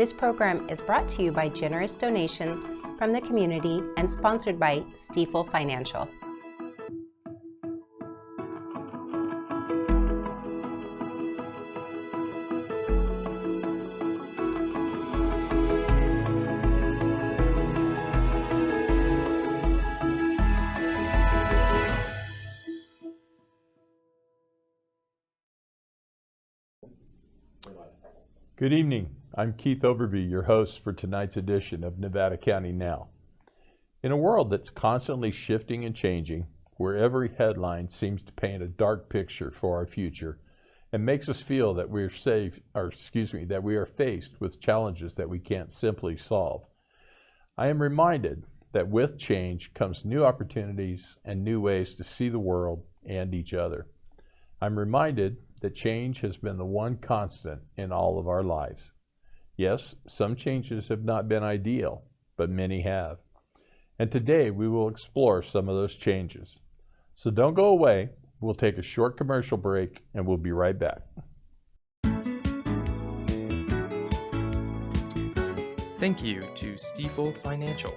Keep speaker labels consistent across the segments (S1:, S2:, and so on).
S1: This program is brought to you by generous donations from the community and sponsored by Stifel Financial.
S2: Good evening. I'm Keith Overby, your host for tonight's edition of Nevada County Now. In a world that's constantly shifting and changing, where every headline seems to paint a dark picture for our future and makes us feel that we are faced with challenges that we can't simply solve, I am reminded that with change comes new opportunities and new ways to see the world and each other. I'm reminded that change has been the one constant in all of our lives. Yes, some changes have not been ideal, but many have. And today we will explore some of those changes. So don't go away. We'll take a short commercial break and we'll be right back.
S3: Thank you to Stifel Financial,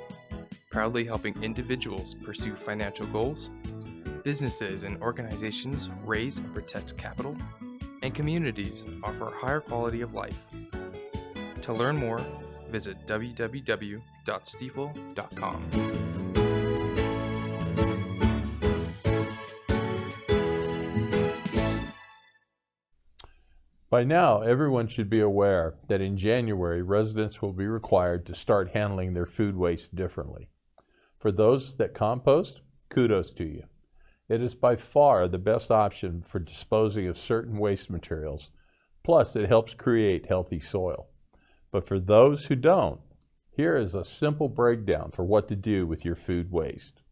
S3: proudly helping individuals pursue financial goals, businesses and organizations raise and protect capital, and communities offer a higher quality of life. To learn more, visit www.stifel.com.
S2: By now, everyone should be aware that in January, residents will be required to start handling their food waste differently. For those that compost, kudos to you. It is by far the best option for disposing of certain waste materials, plus it helps create healthy soil. But for those who don't, here is a simple breakdown for what to do with your food waste.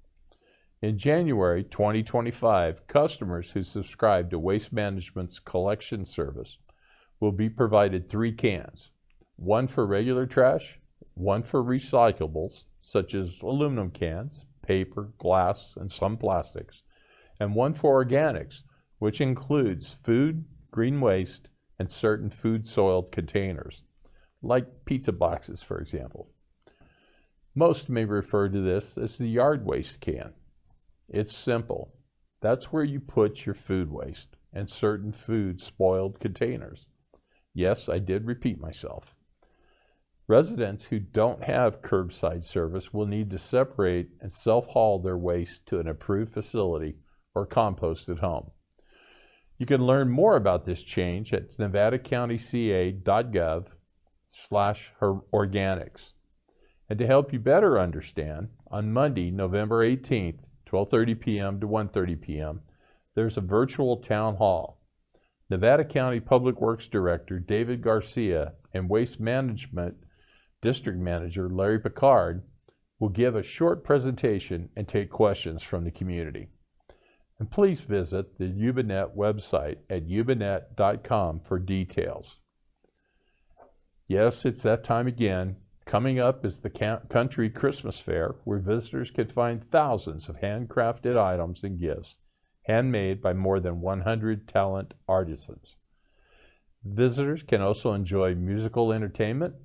S2: In January 2025, customers who subscribe to Waste Management's collection service will be provided 3 cans, one for regular trash, one for recyclables, such as aluminum cans, paper, glass, and some plastics, and one for organics, which includes food, green waste, and certain food-soiled containers, like pizza boxes, for example. Most may refer to this as the yard waste can. It's simple. That's where you put your food waste and certain food-spoiled containers. Yes, I did repeat myself. Residents who don't have curbside service will need to separate and self-haul their waste to an approved facility or compost at home. You can learn more about this change at nevadacountyca.gov/organics. And to help you better understand, on Monday, November 18th, 12:30 p.m. to 1:30 p.m., there's a virtual town hall. Nevada County Public Works Director David Garcia and Waste Management District Manager Larry Picard will give a short presentation and take questions from the community. And please visit the Yubanet website at yubanet.com for details. Yes, it's that time again. Coming up is the Country Christmas Fair, where visitors can find thousands of handcrafted items and gifts, handmade by more than 100 talent artisans. Visitors can also enjoy musical entertainment,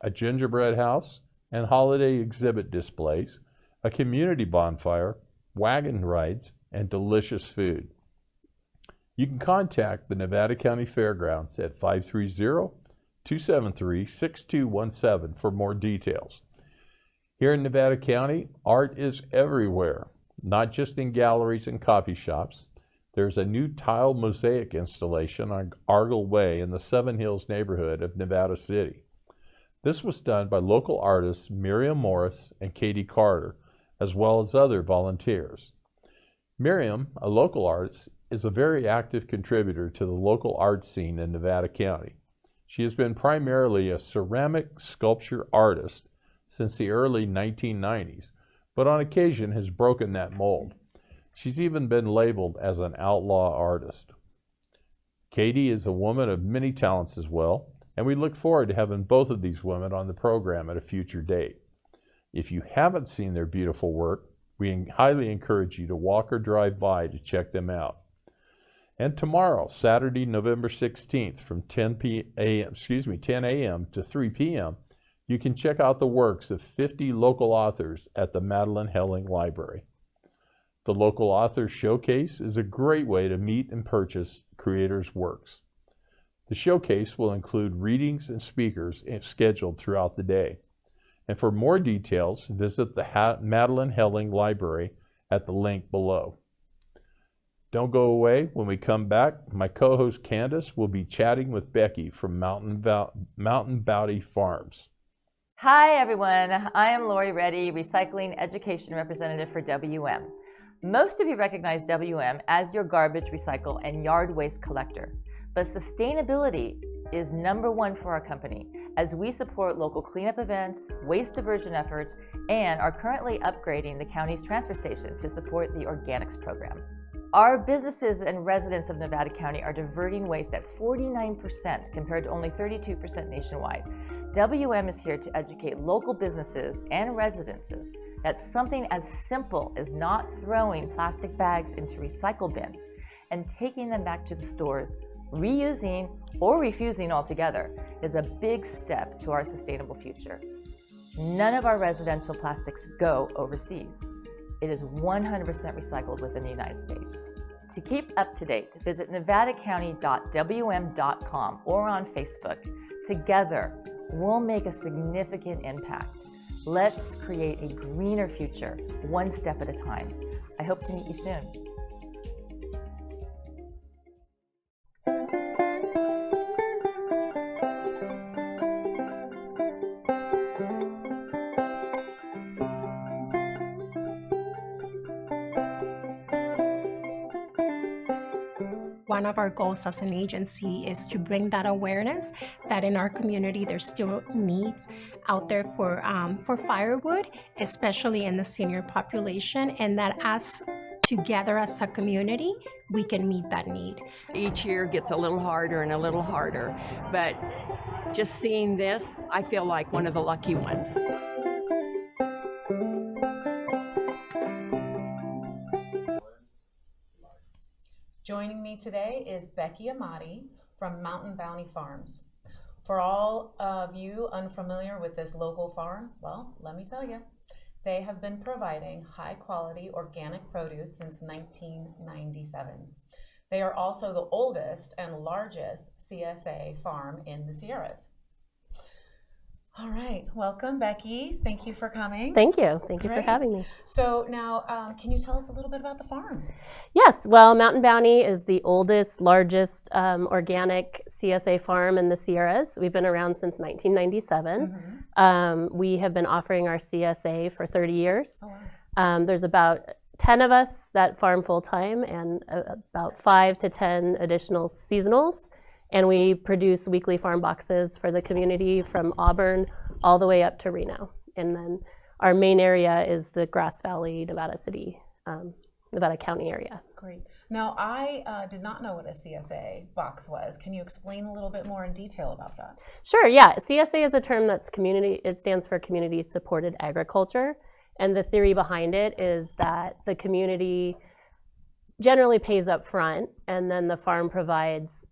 S2: a gingerbread house, and holiday exhibit displays, a community bonfire, wagon rides, and delicious food. You can contact the Nevada County Fairgrounds at 530-273-6217 for more details. Here in Nevada County, art is everywhere, not just in galleries and coffee shops. There's a new tile mosaic installation on Argyle Way in the Seven Hills neighborhood of Nevada City. This was done by local artists Miriam Morris and Katie Carter, as well as other volunteers. Miriam, a local artist, is a very active contributor to the local art scene in Nevada County. She has been primarily a ceramic sculpture artist since the early 1990s, but on occasion has broken that mold. She's even been labeled as an outlaw artist. Katie is a woman of many talents as well, and we look forward to having both of these women on the program at a future date. If you haven't seen their beautiful work, we highly encourage you to walk or drive by to check them out. And tomorrow, Saturday, November 16th, from 10 a.m. to 3 p.m., you can check out the works of 50 local authors at the Madeline Helling Library. The Local Authors Showcase is a great way to meet and purchase creators' works. The showcase will include readings and speakers scheduled throughout the day. And for more details, visit the Madeline Helling Library at the link below. Don't go away. When we come back, my co-host Candace will be chatting with Becky from Mountain Bounty Farms.
S4: Hi everyone, I am Lori Reddy, Recycling Education Representative for WM. Most of you recognize WM as your garbage, recycle, and yard waste collector. But sustainability is #1 for our company as we support local cleanup events, waste diversion efforts, and are currently upgrading the county's transfer station to support the organics program. Our businesses and residents of Nevada County are diverting waste at 49% compared to only 32% nationwide. WM is here to educate local businesses and residences that something as simple as not throwing plastic bags into recycle bins and taking them back to the stores, reusing or refusing altogether, is a big step to our sustainable future. None of our residential plastics go overseas. It is 100% recycled within the United States. To keep up to date, visit nevadacounty.wm.com or on Facebook. Together, we'll make a significant impact. Let's create a greener future, one step at a time. I hope to meet you soon.
S5: One of our goals as an agency is to bring that awareness that in our community there's still needs out there for firewood, especially in the senior population, and that as together as a community, we can meet that need.
S6: Each year gets a little harder and a little harder, but just seeing this, I feel like one of the lucky ones.
S7: Joining me today is Becky Amati from Mountain Bounty Farms. For all of you unfamiliar with this local farm, well, let me tell you, they have been providing high quality organic produce since 1997. They are also the oldest and largest CSA farm in the Sierras. All right, welcome Becky. Thank you for coming.
S8: Thank you. Thank you for having me.
S7: So now, can you tell us a little bit about the farm?
S8: Yes, well, Mountain Bounty is the oldest, largest organic CSA farm in the Sierras. We've been around since 1997. We have been offering our CSA for 30 years. Oh, wow. There's about 10 of us that farm full-time and about 5 to 10 additional seasonals. And we produce weekly farm boxes for the community from Auburn all the way up to Reno. And then our main area is the Grass Valley, Nevada City, Nevada County area.
S7: Great. Now, I did not know what a CSA box was. Can you explain a little bit more in detail about that?
S8: Sure, yeah. CSA is a term that's it stands for Community Supported Agriculture. And the theory behind it is that the community generally pays up front, and then the farm provides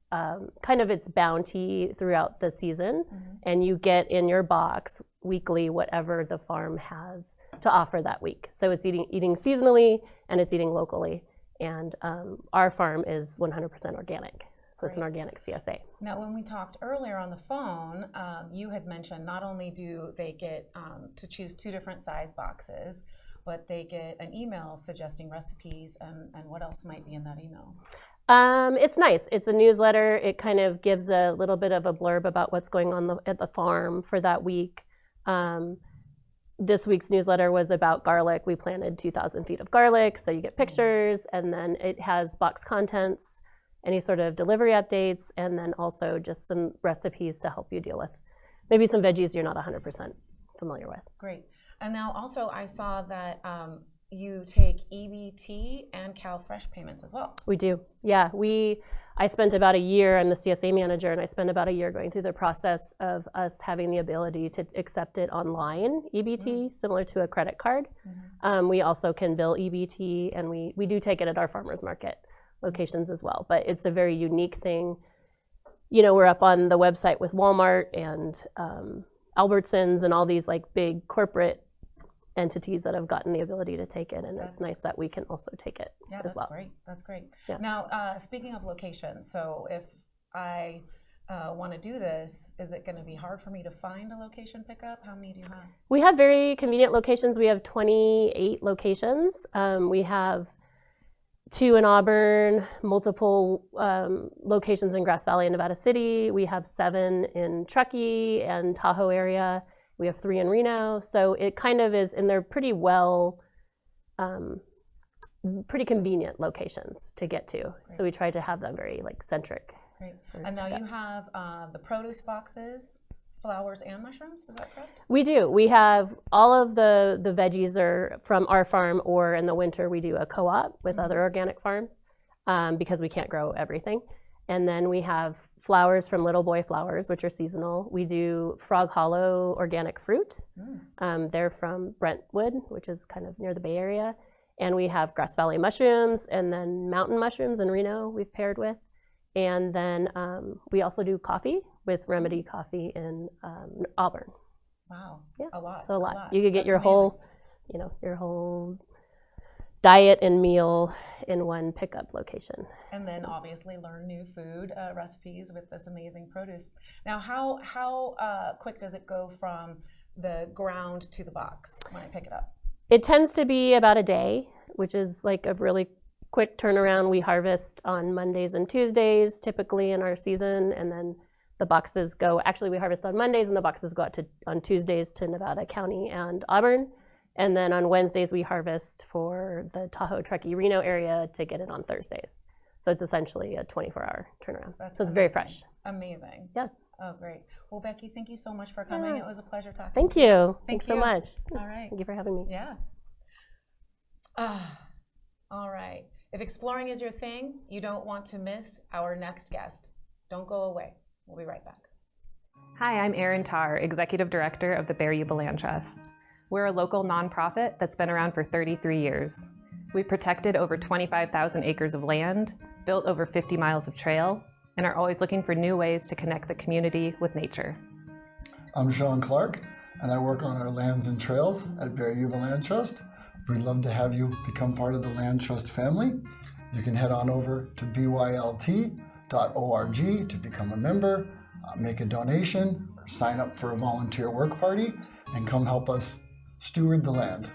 S8: kind of its bounty throughout the season, and you get in your box weekly whatever the farm has to offer that week. So it's eating seasonally, and it's eating locally, and our farm is 100% organic. So it's an organic CSA.
S7: Now, when we talked earlier on the phone, you had mentioned not only do they get to choose 2 different size boxes, but they get an email suggesting recipes, and what else might be in that email?
S8: It's nice. It's a newsletter. It kind of gives a little bit of a blurb about what's going on at the farm for that week. This week's newsletter was about garlic. We planted 2,000 feet of garlic, so you get pictures, and then it has box contents, any sort of delivery updates, and then also just some recipes to help you deal with maybe some veggies you're not 100% familiar with.
S7: Great. And now also I saw that you take EBT and CalFresh payments as well.
S8: We do, yeah. I spent about a year, I'm the CSA manager, and I spent about a year going through the process of us having the ability to accept it online, EBT, similar to a credit card. We also can bill EBT, and we do take it at our farmers market locations as well. But it's a very unique thing. You know, we're up on the website with Walmart and Albertsons and all these like big corporate entities that have gotten the ability to take it, and it's nice that we can also take it as well.
S7: That's great.
S8: Yeah.
S7: Now, speaking of locations, so if I want to do this, is it going to be hard for me to find a location pickup? How many do you have?
S8: We have very convenient locations. We have 28 locations. We have 2 in Auburn, multiple locations in Grass Valley and Nevada City. We have 7 in Truckee and Tahoe area. We have 3 in Reno. So it kind of is, and they're pretty pretty convenient locations to get to. Great. So we try to have them very like centric.
S7: Great. And now you have the produce boxes, flowers and mushrooms, is that correct?
S8: We do. We have all of the veggies are from our farm, or in the winter we do a co-op with other organic farms because we can't grow everything. And then we have flowers from Little Boy Flowers, which are seasonal. We do Frog Hollow organic fruit. They're from Brentwood, which is kind of near the Bay Area. And we have Grass Valley mushrooms, and then mountain mushrooms in Reno we've paired with. And then we also do coffee with Remedy Coffee in Auburn.
S7: Wow,
S8: yeah.
S7: A lot.
S8: So a lot. You could get
S7: That's
S8: your
S7: amazing.
S8: whole, you know, your whole diet and meal in one pickup location.
S7: And then obviously learn new food recipes with this amazing produce. Now, how quick does it go from the ground to the box when I pick it up?
S8: It tends to be about a day, which is like a really quick turnaround. We harvest on Mondays and Tuesdays typically in our season, and then the boxes go, actually we harvest on Mondays and the boxes go out on Tuesdays to Nevada County and Auburn. And then on Wednesdays we harvest for the Tahoe, Truckee, Reno area to get it on Thursdays. So it's essentially a 24-hour turnaround. So it's very fresh.
S7: Amazing.
S8: Yeah.
S7: Oh, great. Well, Becky, thank you so much for coming. It was a pleasure talking
S8: Thank
S7: to you.
S8: you. Thanks so much.
S7: All right.
S8: Thank you for having me.
S7: Yeah. All right. If exploring is your thing, you don't want to miss our next guest. Don't go away. We'll be right back.
S9: Hi, I'm Erin Tarr, Executive Director of the Bear Yuba Land Trust. We're a local nonprofit that's been around for 33 years. We've protected over 25,000 acres of land, built over 50 miles of trail, and are always looking for new ways to connect the community with nature.
S10: I'm Sean Clark, and I work on our lands and trails at Bear Yuba Land Trust. We'd love to have you become part of the Land Trust family. You can head on over to BYLT.org to become a member, make a donation, or sign up for a volunteer work party, and come help us steward the land.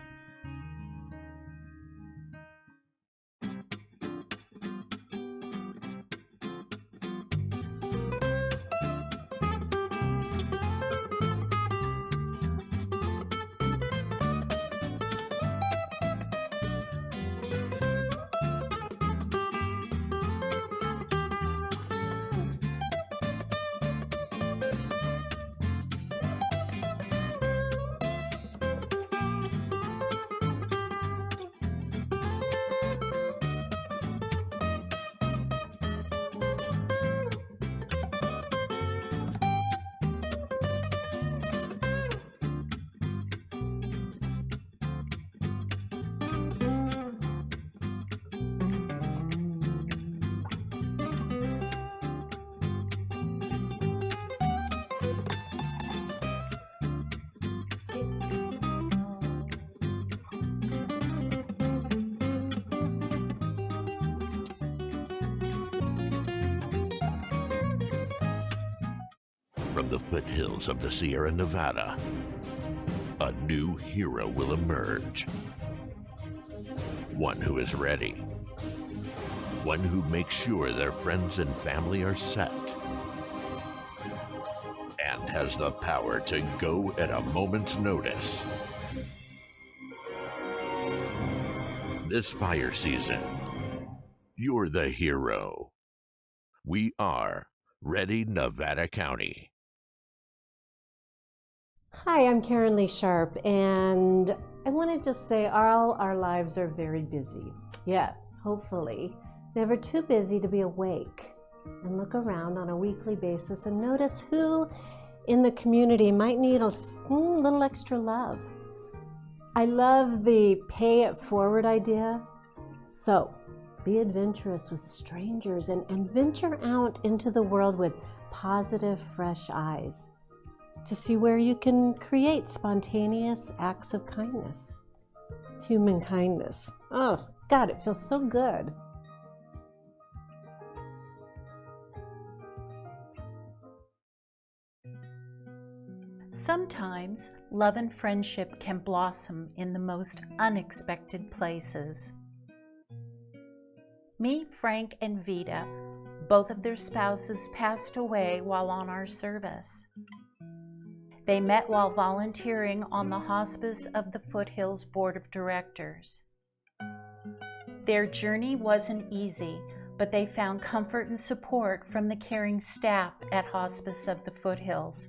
S11: From the foothills of the Sierra Nevada, a new hero will emerge. One who is ready. One who makes sure their friends and family are set. And has the power to go at a moment's notice. This fire season, you're the hero. We are Ready Nevada County.
S12: Hi, I'm Karen Lee Sharp, and I want to just say all our lives are very busy, yet hopefully never too busy to be awake and look around on a weekly basis and notice who in the community might need a little extra love. I love the pay it forward idea. So Be adventurous with strangers and venture out into the world with positive, fresh eyes to see where you can create spontaneous acts of kindness. Human kindness. Oh, God, it feels so good.
S13: Sometimes love and friendship can blossom in the most unexpected places. Meet Frank and Vita. Both of their spouses passed away while on our service. They met while volunteering on the Hospice of the Foothills Board of Directors. Their journey wasn't easy, but they found comfort and support from the caring staff at Hospice of the Foothills.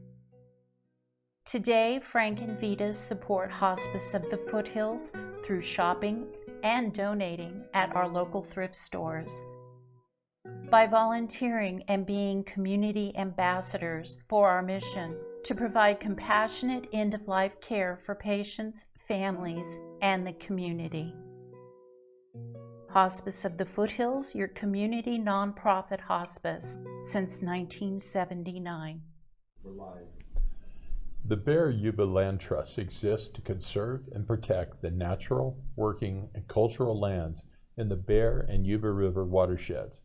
S13: Today, Frank and Vita support Hospice of the Foothills through shopping and donating at our local thrift stores. By volunteering and being community ambassadors for our mission to provide compassionate end-of-life care for patients, families, and the community. Hospice of the Foothills, your community nonprofit hospice since 1979.
S2: We're live. The Bear Yuba Land Trust exists to conserve and protect the natural, working, and cultural lands in the Bear and Yuba River watersheds,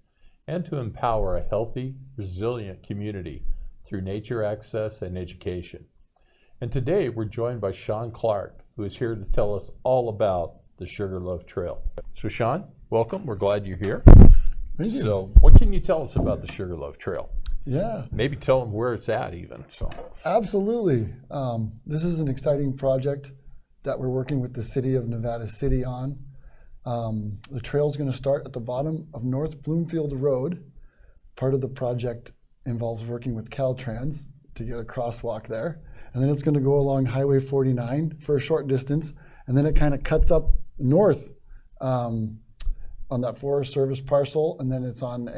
S2: and to empower a healthy, resilient community through nature access and education. And today we're joined by Sean Clark, who is here to tell us all about the Sugarloaf Trail. So Sean, welcome. We're glad you're here.
S10: Thank you.
S2: So what can you tell us about the Sugarloaf Trail?
S10: Yeah.
S2: Maybe tell them where it's at even. So.
S10: Absolutely. This is an exciting project that we're working with the City of Nevada City on. The trail is going to start at the bottom of North Bloomfield Road. Part of the project involves working with Caltrans to get a crosswalk there. And then it's going to go along Highway 49 for a short distance. And then it kind of cuts up north on that Forest Service parcel. And then it's on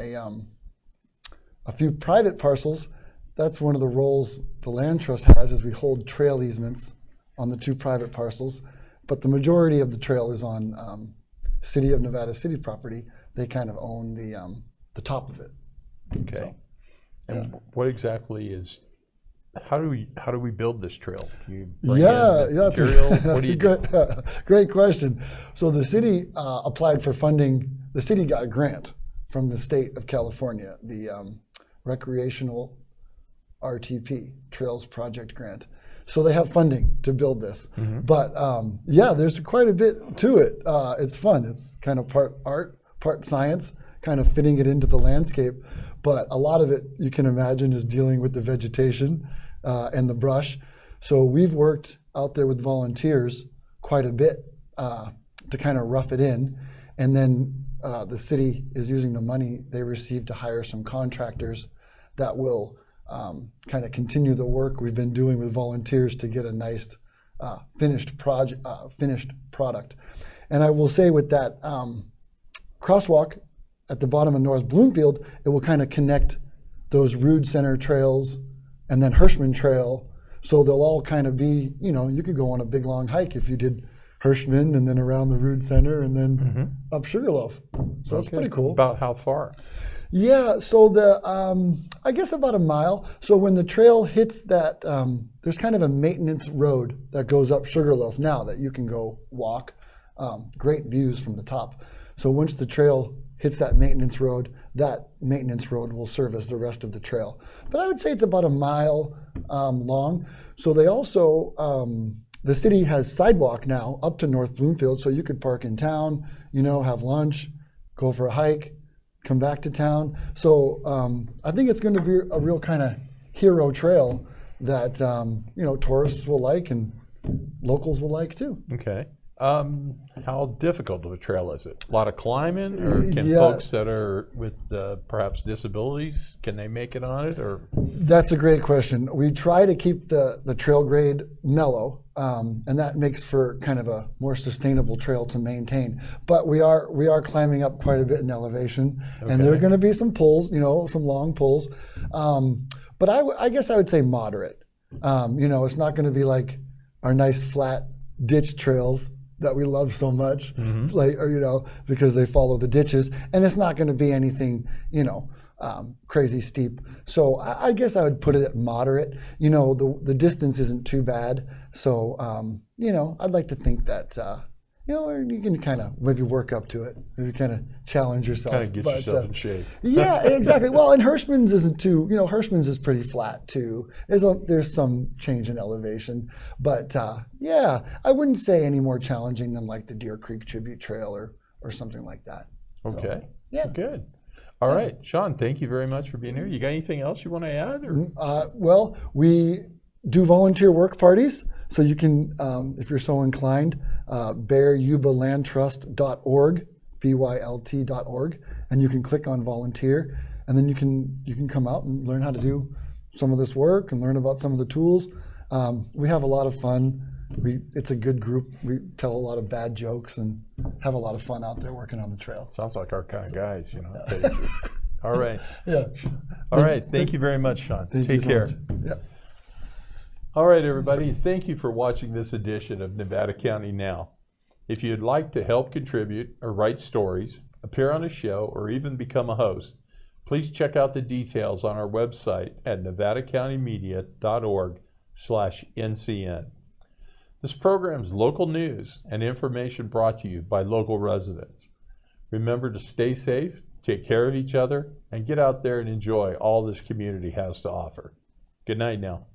S10: a few private parcels. That's one of the roles the Land Trust has, is we hold trail easements on the two private parcels. But the majority of the trail is on City of Nevada City property. They kind of own the top of it.
S2: Okay.
S10: So,
S2: and what exactly is, how do we build this trail? Do you
S10: bring
S2: in the material? What do you do?
S10: Great question. So the city applied for funding. The city got a grant from the state of California, the Recreational RTP, Trails Project Grant. So they have funding to build this. Mm-hmm. But yeah, there's quite a bit to it. It's fun. It's kind of part art, part science, kind of fitting it into the landscape. But a lot of it, you can imagine, is dealing with the vegetation and the brush. So we've worked out there with volunteers quite a bit to kind of rough it in. And then the city is using the money they received to hire some contractors that will kind of continue the work we've been doing with volunteers to get a nice finished product. And I will say with that crosswalk at the bottom of North Bloomfield, it will kind of connect those Rood Center trails and then Hirschman Trail. So they'll all kind of be, you could go on a big long hike if you did Hirschman and then around the Rood Center and then up Sugarloaf. So that's pretty cool.
S2: About how far?
S10: Yeah, so I guess about a mile. So when the trail hits that, there's kind of a maintenance road that goes up Sugarloaf now that you can go walk. Great views from the top. So once the trail hits that maintenance road will serve as the rest of the trail. But I would say it's about a mile long. So they also, the city has sidewalk now up to North Bloomfield, so you could park in town, have lunch, go for a hike, come back to town. So I think it's going to be a real kind of hero trail that tourists will like and locals will like too.
S2: Okay. How difficult of a trail is it? A lot of climbing, or can folks that are with perhaps disabilities, can they make it on it? Or
S10: that's a great question. We try to keep the trail grade mellow, and that makes for kind of a more sustainable trail to maintain. But we are climbing up quite a bit in elevation, and there are going to be some pulls, some long pulls. But I guess I would say moderate. It's not going to be like our nice flat ditch trails. that we love so much, like, or, you know, because they follow the ditches, and it's not going to be anything, you know, crazy steep. So I guess I would put it at moderate. You know, the distance isn't too bad. So, you know, I'd like to think that, you know, you can kind of maybe work up to it. Maybe kind of challenge yourself.
S2: Kind of get yourself in shape.
S10: Yeah, exactly. Well, and Hirschman's isn't too, you know, Hirschman's is pretty flat too. There's some change in elevation. But yeah, I wouldn't say any more challenging than like the Deer Creek Tribute Trail or something like that.
S2: Okay.
S10: So, yeah.
S2: Good. All right, Sean, thank you very much for being here. You got anything else you want to add? Or?
S10: Well, we do volunteer work parties, so you can, if you're so inclined, BearYubaLandTrust.org, BYLT.org, and you can click on volunteer, and then you can come out and learn how to do some of this work and learn about some of the tools. We have a lot of fun. It's a good group. We tell a lot of bad jokes and have a lot of fun out there working on the trail.
S2: Sounds like our kind of guys, you know. All right.
S10: Yeah.
S2: All right. Thank you very much, Sean. Take care.
S10: Yeah.
S2: All right, everybody. Thank you for watching this edition of Nevada County Now. If you'd like to help contribute or write stories, appear on a show, or even become a host, please check out the details on our website at nevadacountymedia.org/NCN. This program is local news and information brought to you by local residents. Remember to stay safe, take care of each other, and get out there and enjoy all this community has to offer. Good night now.